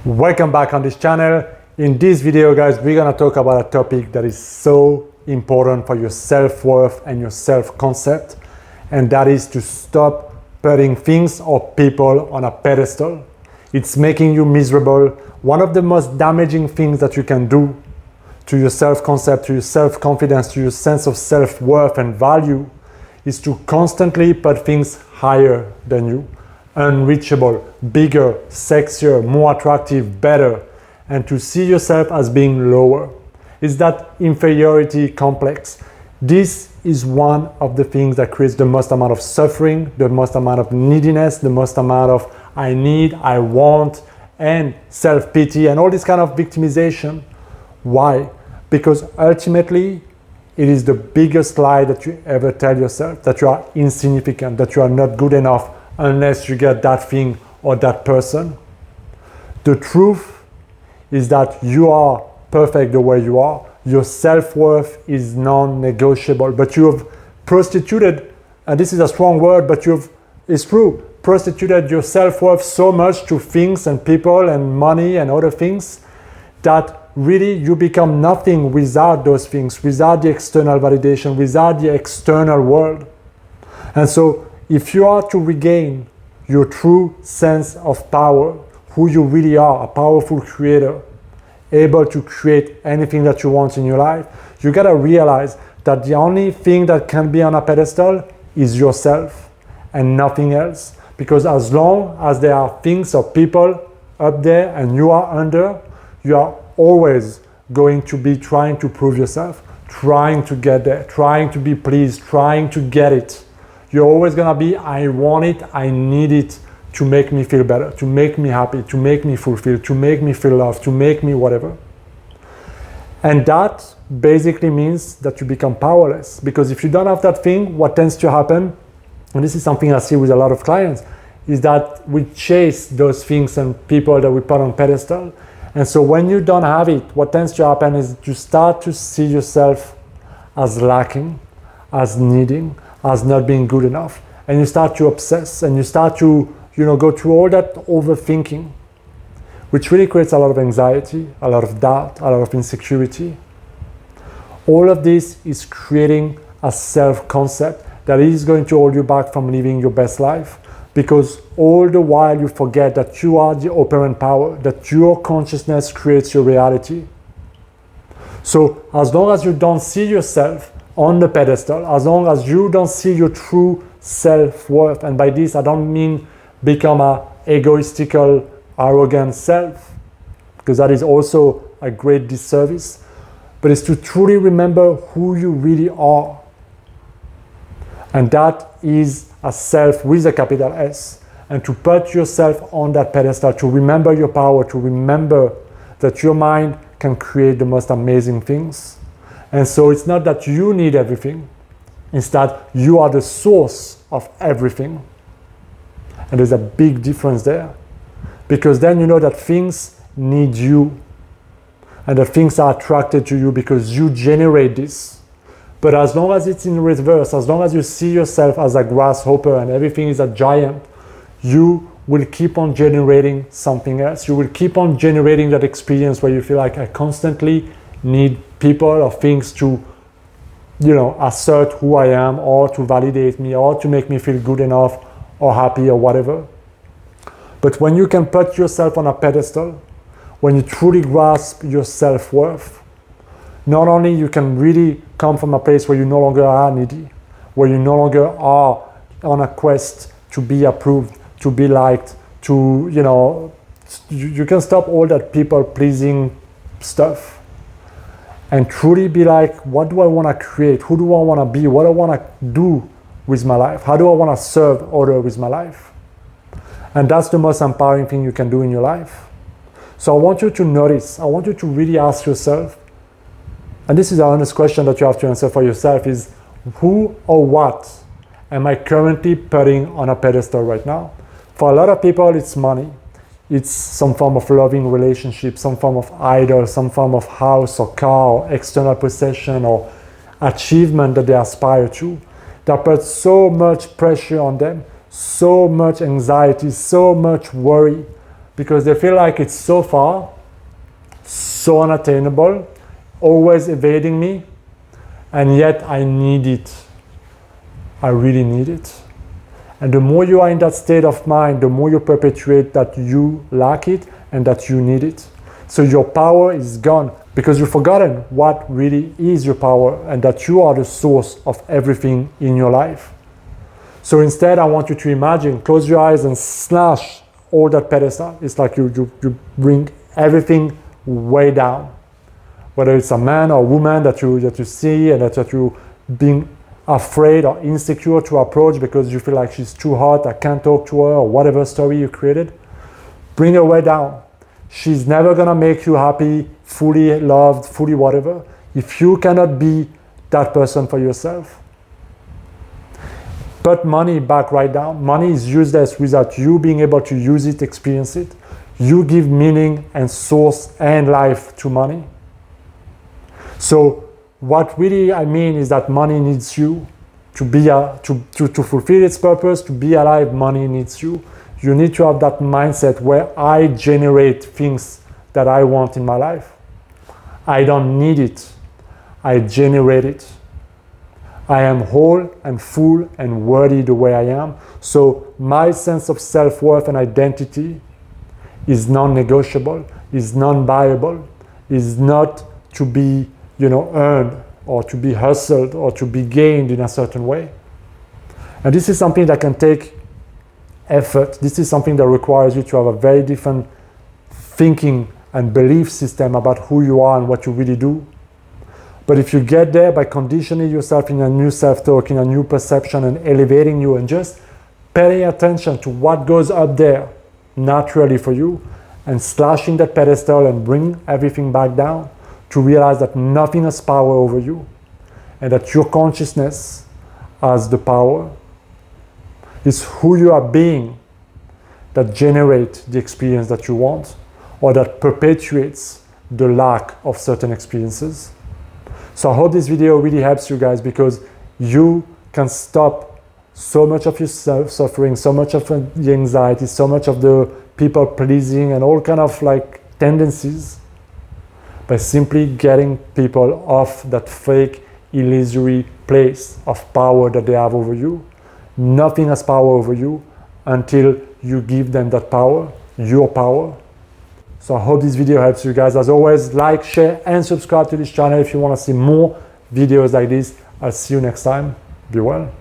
Welcome back on this channel. In this video, guys, we're gonna talk about a topic that is so important for your self-worth and your self-concept, and that is to stop putting things or people on a pedestal. It's making you miserable. One of the most damaging things that you can do to your self-concept, to your self-confidence, to your sense of self-worth and value is to constantly put things higher than you. Unreachable, bigger, sexier, more attractive, better, and to see yourself as being lower. It's that inferiority complex. This is one of the things that creates the most amount of suffering, the most amount of neediness, the most amount of I need, I want, and self-pity, and all this kind of victimization. Why? Because ultimately, it is the biggest lie that you ever tell yourself, that you are insignificant, that you are not good enough, unless you get that thing or that person. The truth is that you are perfect the way you are. Your self-worth is non-negotiable, but you have prostituted, and this is a strong word, but it's true, prostituted your self-worth so much to things and people and money and other things that really you become nothing without those things, without the external validation, without the external world. And so if you are to regain your true sense of power, who you really are, a powerful creator, able to create anything that you want in your life, you gotta realize that the only thing that can be on a pedestal is yourself and nothing else. Because as long as there are things or people up there and you are under, you are always going to be trying to prove yourself, trying to get there, trying to be pleased, trying to get it. You're always gonna be, I want it, I need it to make me feel better, to make me happy, to make me fulfilled, to make me feel loved, to make me whatever. And that basically means that you become powerless. Because if you don't have that thing, what tends to happen, and this is something I see with a lot of clients, is that we chase those things and people that we put on pedestal. And so when you don't have it, what tends to happen is you start to see yourself as lacking, as needing, as not being good enough, and you start to obsess and you start to go through all that overthinking, which really creates a lot of anxiety, a lot of doubt, a lot of insecurity. All of this is creating a self-concept that is going to hold you back from living your best life, because all the while you forget that you are the operant power, that your consciousness creates your reality. So as long as you don't see yourself on the pedestal, as long as you don't see your true self-worth, and by this I don't mean become a egoistical, arrogant self, because that is also a great disservice, but it's to truly remember who you really are. And that is a self with a capital S. And to put yourself on that pedestal, to remember your power, to remember that your mind can create the most amazing things. And so it's not that you need everything, it's that you are the source of everything. And there's a big difference there. Because then you know that things need you, and that things are attracted to you because you generate this. But as long as it's in reverse, as long as you see yourself as a grasshopper and everything is a giant, you will keep on generating something else. You will keep on generating that experience where you feel like I constantly need people or things to, assert who I am, or to validate me, or to make me feel good enough or happy or whatever. But when you can put yourself on a pedestal, when you truly grasp your self-worth, not only you can really come from a place where you no longer are needy, where you no longer are on a quest to be approved, to be liked, to, you can stop all that people-pleasing stuff and truly be like, what do I want to create? Who do I want to be? What do I want to do with my life? How do I want to serve others with my life? And that's the most empowering thing you can do in your life. So I want you to notice, I want you to really ask yourself, and this is an honest question that you have to answer for yourself, is who or what am I currently putting on a pedestal right now? For a lot of people, it's money. It's some form of loving relationship, some form of idol, some form of house or car or external possession or achievement that they aspire to. That puts so much pressure on them, so much anxiety, so much worry, because they feel like it's so far, so unattainable, always evading me, and yet I need it. I really need it. And the more you are in that state of mind, the more you perpetuate that you lack it and that you need it. So your power is gone because you've forgotten what really is your power and that you are the source of everything in your life. So instead, I want you to imagine, close your eyes and slash all that pedestal. It's like you bring everything way down. Whether it's a man or a woman that you see and that you being afraid or insecure to approach because you feel like she's too hot, I can't talk to her, or whatever story you created, bring her way down. She's never gonna make you happy, fully loved, fully whatever, if you cannot be that person for yourself. Put money back right down. Money is useless without you being able to use it, experience it. You give meaning and source and life to money. So what really I mean is that money needs you to fulfill its purpose, to be alive. Money needs you. You need to have that mindset where I generate things that I want in my life. I don't need it. I generate it. I am whole and full and worthy the way I am. So my sense of self-worth and identity is non-negotiable, is non-buyable, is not to be earned or to be hustled or to be gained in a certain way. And this is something that can take effort. This is something that requires you to have a very different thinking and belief system about who you are and what you really do. But if you get there by conditioning yourself in a new self-talk, in a new perception and elevating you and just paying attention to what goes up there naturally for you and slashing that pedestal and bring everything back down, to realize that nothing has power over you and that your consciousness has the power. It's who you are being that generates the experience that you want or that perpetuates the lack of certain experiences. So I hope this video really helps you guys because you can stop so much of your suffering, so much of the anxiety, so much of the people pleasing and all kind of tendencies by simply getting people off that fake, illusory place of power that they have over you. Nothing has power over you until you give them that power, your power. So I hope this video helps you guys. As always, like, share, and subscribe to this channel if you want to see more videos like this. I'll see you next time. Be well.